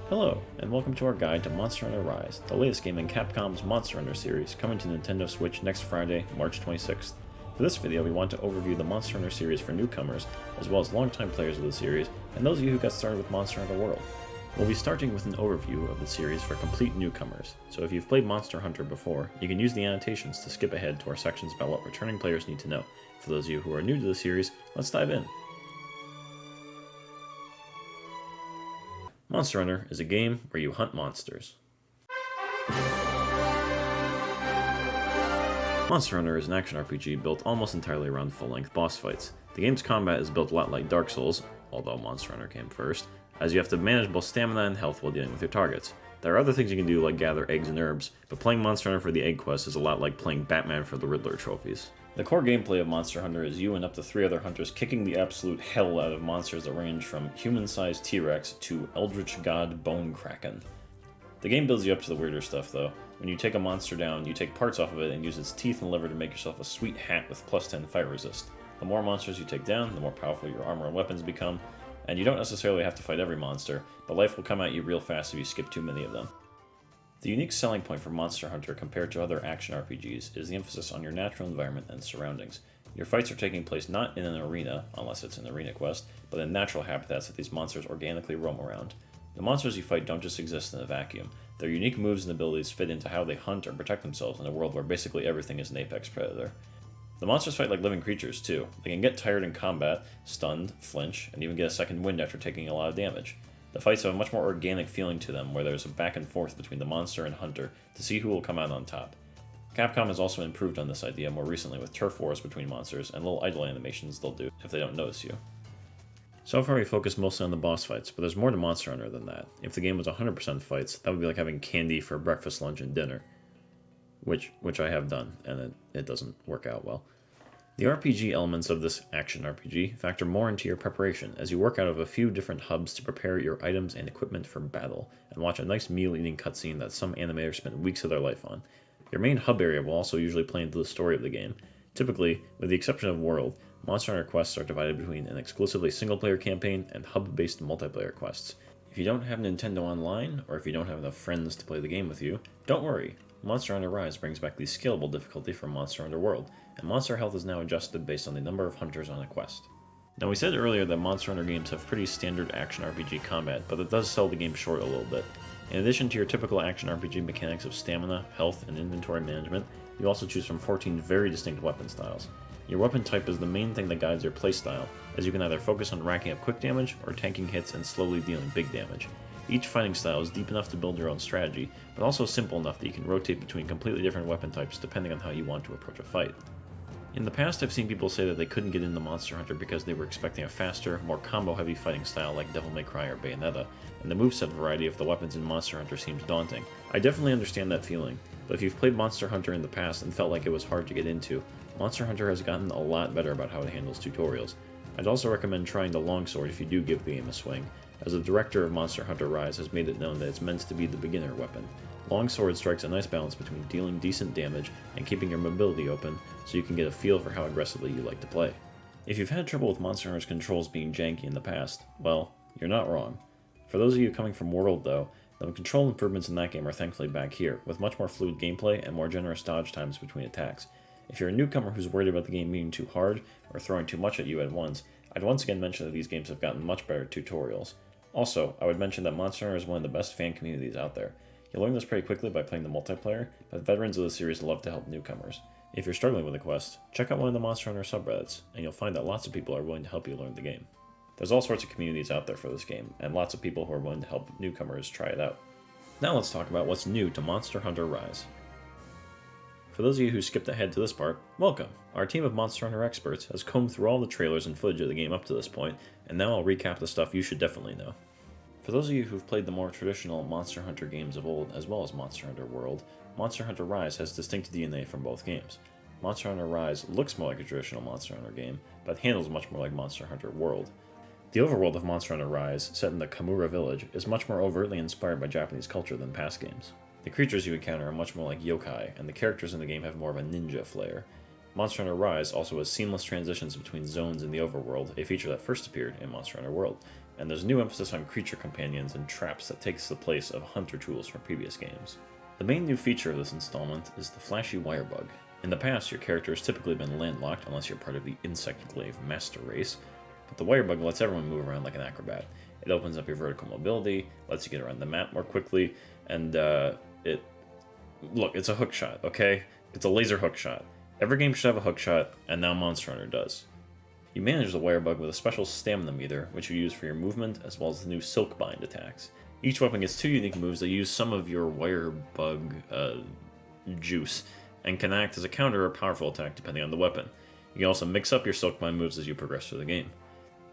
Hello, and welcome to our guide to Monster Hunter Rise, the latest game in Capcom's Monster Hunter series, coming to Nintendo Switch next Friday, March 26th. For this video, we want to overview the Monster Hunter series for newcomers, as well as longtime players of the series, and those of you who got started with Monster Hunter World. We'll be starting with an overview of the series for complete newcomers, so if you've played Monster Hunter before, you can use the annotations to skip ahead to our sections about what returning players need to know. For those of you who are new to the series, let's dive in. Monster Hunter is a game where you hunt monsters. Monster Hunter is an action RPG built almost entirely around full-length boss fights. The game's combat is built a lot like Dark Souls, although Monster Hunter came first, as you have to manage both stamina and health while dealing with your targets. There are other things you can do like gather eggs and herbs, but playing Monster Hunter for the egg quest is a lot like playing Batman for the Riddler trophies. The core gameplay of Monster Hunter is you and up to 3 other hunters kicking the absolute hell out of monsters that range from human-sized T-Rex to Eldritch God Bone Kraken. The game builds you up to the weirder stuff though. When you take a monster down, you take parts off of it and use its teeth and liver to make yourself a sweet hat with plus 10 fire resist. The more monsters you take down, the more powerful your armor and weapons become, and you don't necessarily have to fight every monster, but life will come at you real fast if you skip too many of them. The unique selling point for Monster Hunter compared to other action RPGs is the emphasis on your natural environment and surroundings. Your fights are taking place not in an arena, unless it's an arena quest, but in natural habitats that these monsters organically roam around. The monsters you fight don't just exist in a vacuum. Their unique moves and abilities fit into how they hunt or protect themselves in a world where basically everything is an apex predator. The monsters fight like living creatures too. They can get tired in combat, stunned, flinch, and even get a second wind after taking a lot of damage. The fights have a much more organic feeling to them, where there's a back and forth between the monster and hunter to see who will come out on top. Capcom has also improved on this idea more recently with turf wars between monsters and little idle animations they'll do if they don't notice you. So far we focused mostly on the boss fights, but there's more to Monster Hunter than that. If the game was 100% fights, that would be like having candy for breakfast, lunch, and dinner. Which I have done, and it doesn't work out well. The RPG elements of this action RPG factor more into your preparation, as you work out of a few different hubs to prepare your items and equipment for battle, and watch a nice meal-eating cutscene that some animators spent weeks of their life on. Your main hub area will also usually play into the story of the game. Typically, with the exception of World, Monster Hunter quests are divided between an exclusively single-player campaign and hub-based multiplayer quests. If you don't have Nintendo Online, or if you don't have enough friends to play the game with you, don't worry. Monster Hunter Rise brings back the scalable difficulty from Monster Hunter World, and monster health is now adjusted based on the number of hunters on a quest. Now we said earlier that Monster Hunter games have pretty standard action RPG combat, but that does sell the game short a little bit. In addition to your typical action RPG mechanics of stamina, health, and inventory management, you also choose from 14 very distinct weapon styles. Your weapon type is the main thing that guides your playstyle, as you can either focus on racking up quick damage or tanking hits and slowly dealing big damage. Each fighting style is deep enough to build your own strategy, but also simple enough that you can rotate between completely different weapon types depending on how you want to approach a fight. In the past, I've seen people say that they couldn't get into Monster Hunter because they were expecting a faster, more combo-heavy fighting style like Devil May Cry or Bayonetta, and the moveset variety of the weapons in Monster Hunter seems daunting. I definitely understand that feeling, but if you've played Monster Hunter in the past and felt like it was hard to get into, Monster Hunter has gotten a lot better about how it handles tutorials. I'd also recommend trying the longsword if you do give the game a swing, as the director of Monster Hunter Rise has made it known that it's meant to be the beginner weapon. Longsword strikes a nice balance between dealing decent damage and keeping your mobility open, so you can get a feel for how aggressively you like to play. If you've had trouble with Monster Hunter's controls being janky in the past, well, you're not wrong. For those of you coming from World though, the control improvements in that game are thankfully back here, with much more fluid gameplay and more generous dodge times between attacks. If you're a newcomer who's worried about the game being too hard, or throwing too much at you at once, I'd once again mention that these games have gotten much better tutorials. Also, I would mention that Monster Hunter is one of the best fan communities out there. You'll learn this pretty quickly by playing the multiplayer, but veterans of the series love to help newcomers. If you're struggling with a quest, check out one of the Monster Hunter subreddits, and you'll find that lots of people are willing to help you learn the game. There's all sorts of communities out there for this game, and lots of people who are willing to help newcomers try it out. Now let's talk about what's new to Monster Hunter Rise. For those of you who skipped ahead to this part, welcome! Our team of Monster Hunter experts has combed through all the trailers and footage of the game up to this point, and now I'll recap the stuff you should definitely know. For those of you who've played the more traditional Monster Hunter games of old, as well as Monster Hunter World, Monster Hunter Rise has distinct DNA from both games. Monster Hunter Rise looks more like a traditional Monster Hunter game, but handles much more like Monster Hunter World. The overworld of Monster Hunter Rise, set in the Kamura village, is much more overtly inspired by Japanese culture than past games. The creatures you encounter are much more like yokai, and the characters in the game have more of a ninja flair. Monster Hunter Rise also has seamless transitions between zones in the overworld, a feature that first appeared in Monster Hunter World. and there's a new emphasis on creature companions and traps that takes the place of hunter tools from previous games. The main new feature of this installment is the flashy wire bug. In the past, your character has typically been landlocked unless you're part of the Insect Glaive Master Race, but the wire bug lets everyone move around like an acrobat. It opens up your vertical mobility, lets you get around the map more quickly, and look, it's a hook shot, okay? It's a laser hook shot. Every game should have a hook shot, and now Monster Hunter does. You manage the wire bug with a special stamina meter, which you use for your movement, as well as the new Silk Bind attacks. Each weapon gets 2 unique moves that use some of your wire bug juice, and can act as a counter or powerful attack depending on the weapon. You can also mix up your Silk Bind moves as you progress through the game.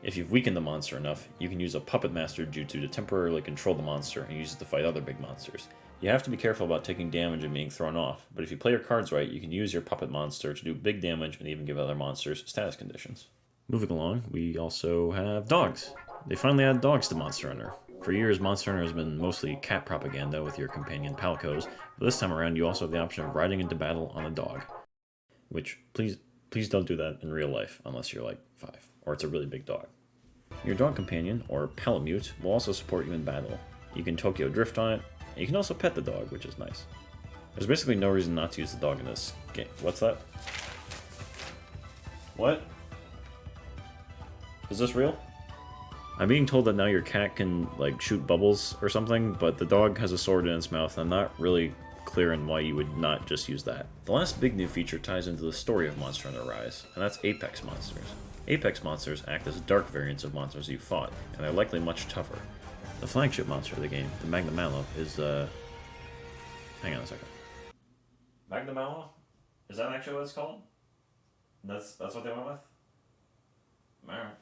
If you've weakened the monster enough, you can use a Puppet Master Jutsu to temporarily control the monster and use it to fight other big monsters. You have to be careful about taking damage and being thrown off, but if you play your cards right, you can use your Puppet Monster to do big damage and even give other monsters status conditions. Moving along, we also have dogs. They finally add dogs to Monster Hunter. For years, Monster Hunter has been mostly cat propaganda with your companion Palicos, but this time around you also have the option of riding into battle on a dog. Which, please don't do that in real life, unless you're like 5, or it's a really big dog. Your dog companion, or Palamute, will also support you in battle. You can Tokyo Drift on it, and you can also pet the dog, which is nice. There's basically no reason not to use the dog in this game. What's that? What? Is this real? I'm being told that now your cat can, like, shoot bubbles or something, but the dog has a sword in its mouth, and I'm not really clear on why you would not just use that. The last big new feature ties into the story of Monster Hunter Rise, and that's Apex monsters. Apex monsters act as dark variants of monsters you fought, and they're likely much tougher. The flagship monster of the game, the Magna Mallow, is, hang on a second. Magna Mallow? Is that actually what it's called? That's what they went with? Alright.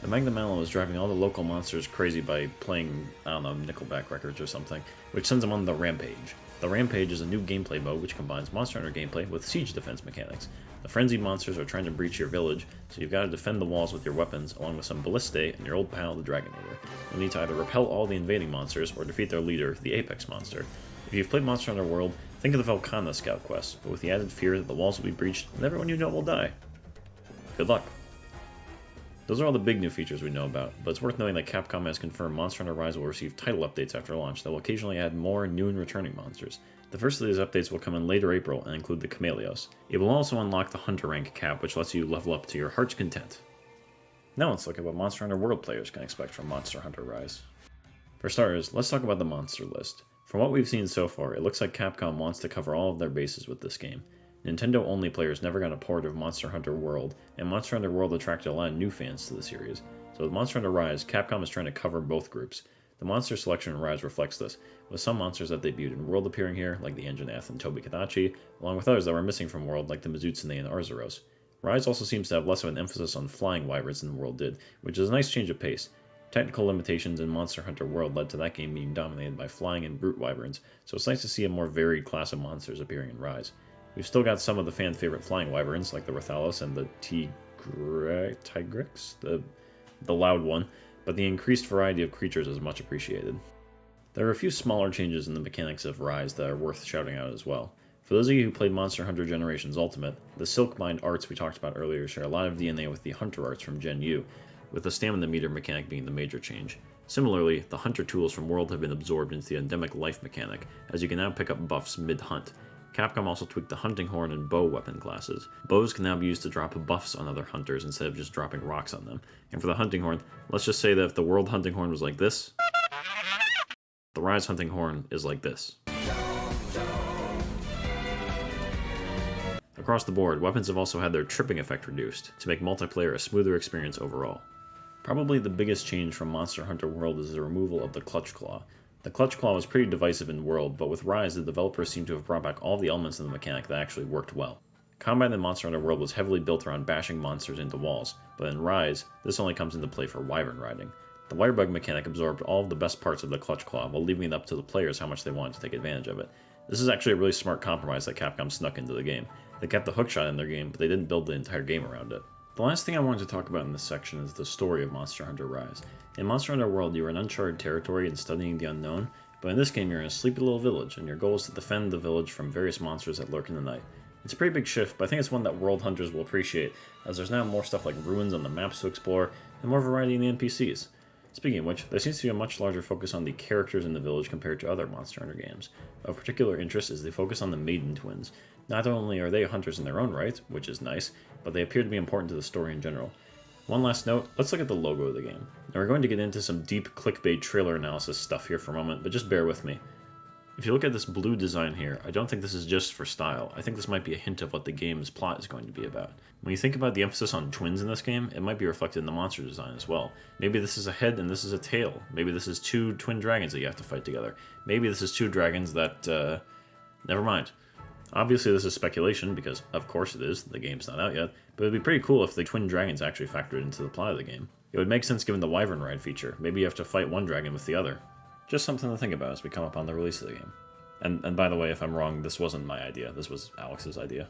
The Magna Mallow is driving all the local monsters crazy by playing, I don't know, Nickelback records or something, which sends them on the Rampage. The Rampage is a new gameplay mode which combines Monster Hunter gameplay with siege defense mechanics. The frenzied monsters are trying to breach your village, so you've got to defend the walls with your weapons, along with some ballistae and your old pal, the Dragonator. You'll need to either repel all the invading monsters or defeat their leader, the Apex monster. If you've played Monster Hunter World, think of the Velkhana scout quest, but with the added fear that the walls will be breached and everyone you know will die. Good luck. Those are all the big new features we know about, but it's worth noting that Capcom has confirmed Monster Hunter Rise will receive title updates after launch that will occasionally add more new and returning monsters. The first of these updates will come in later April and include the Chameleos. It will also unlock the Hunter rank cap, which lets you level up to your heart's content. Now let's look at what Monster Hunter World players can expect from Monster Hunter Rise. For starters, let's talk about the monster list. From what we've seen so far, it looks like Capcom wants to cover all of their bases with this game. Nintendo-only players never got a port of Monster Hunter World, and Monster Hunter World attracted a lot of new fans to the series. So with Monster Hunter Rise, Capcom is trying to cover both groups. The monster selection in Rise reflects this, with some monsters that debuted in World appearing here, like the Anjanath and Tobi-Kadachi, along with others that were missing from World, like the Mizutsune and Arzuros. Rise also seems to have less of an emphasis on flying wyverns than World did, which is a nice change of pace. Technical limitations in Monster Hunter World led to that game being dominated by flying and brute wyverns, so it's nice to see a more varied class of monsters appearing in Rise. We've still got some of the fan-favorite flying wyverns, like the Rathalos and the Tigrix, the loud one, but the increased variety of creatures is much appreciated. There are a few smaller changes in the mechanics of Rise that are worth shouting out as well. For those of you who played Monster Hunter Generations Ultimate, the Silk Bind arts we talked about earlier share a lot of DNA with the Hunter arts from Gen U, with the stamina meter mechanic being the major change. Similarly, the Hunter tools from World have been absorbed into the endemic life mechanic, as you can now pick up buffs mid-hunt. Capcom also tweaked the Hunting Horn and Bow weapon classes. Bows can now be used to drop buffs on other hunters instead of just dropping rocks on them. And for the Hunting Horn, let's just say that if the World Hunting Horn was like this, the Rise Hunting Horn is like this. Across the board, weapons have also had their tripping effect reduced, to make multiplayer a smoother experience overall. Probably the biggest change from Monster Hunter World is the removal of the Clutch Claw. The Clutch Claw was pretty divisive in World, but with Rise, the developers seem to have brought back all the elements of the mechanic that actually worked well. Combat in Monster Hunter World was heavily built around bashing monsters into walls, but in Rise, this only comes into play for wyvern riding. The Wirebug mechanic absorbed all of the best parts of the Clutch Claw, while leaving it up to the players how much they wanted to take advantage of it. This is actually a really smart compromise that Capcom snuck into the game. They kept the hookshot in their game, but they didn't build the entire game around it. The last thing I wanted to talk about in this section is the story of Monster Hunter Rise. In Monster Hunter World, you are in uncharted territory and studying the unknown, but in this game you're in a sleepy little village, and your goal is to defend the village from various monsters that lurk in the night. It's a pretty big shift, but I think it's one that World Hunters will appreciate, as there's now more stuff like ruins on the maps to explore, and more variety in the NPCs. Speaking of which, there seems to be a much larger focus on the characters in the village compared to other Monster Hunter games. Of particular interest is the focus on the Maiden Twins. Not only are they hunters in their own right, which is nice, but they appear to be important to the story in general. One last note, let's look at the logo of the game. Now we're going to get into some deep clickbait trailer analysis stuff here for a moment, but just bear with me. If you look at this blue design here, I don't think this is just for style. I think this might be a hint of what the game's plot is going to be about. When you think about the emphasis on twins in this game, it might be reflected in the monster design as well. Maybe this is a head and this is a tail. Maybe this is two twin dragons that you have to fight together. Maybe this is two dragons that, never mind. Obviously this is speculation, because of course it is, the game's not out yet, but it would be pretty cool if the twin dragons actually factored into the plot of the game. It would make sense given the wyvern ride feature. Maybe you have to fight one dragon with the other. Just something to think about as we come up on the release of the game. And by the way, if I'm wrong, this wasn't my idea, this was Alex's idea.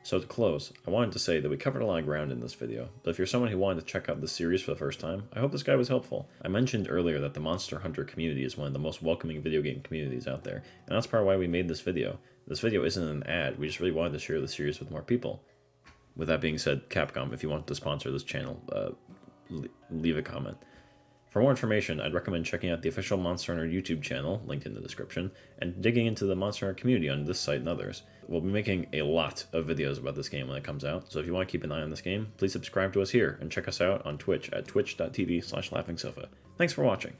So to close, I wanted to say that we covered a lot of ground in this video, but if you're someone who wanted to check out this series for the first time, I hope this guide was helpful. I mentioned earlier that the Monster Hunter community is one of the most welcoming video game communities out there, and that's part of why we made this video. This video isn't an ad, we just really wanted to share the series with more people. With that being said, Capcom, if you want to sponsor this channel, leave a comment. For more information, I'd recommend checking out the official Monster Hunter YouTube channel, linked in the description, and digging into the Monster Hunter community on this site and others. We'll be making a lot of videos about this game when it comes out, so if you want to keep an eye on this game, please subscribe to us here, and check us out on Twitch at twitch.tv/laughingsofa. Thanks for watching.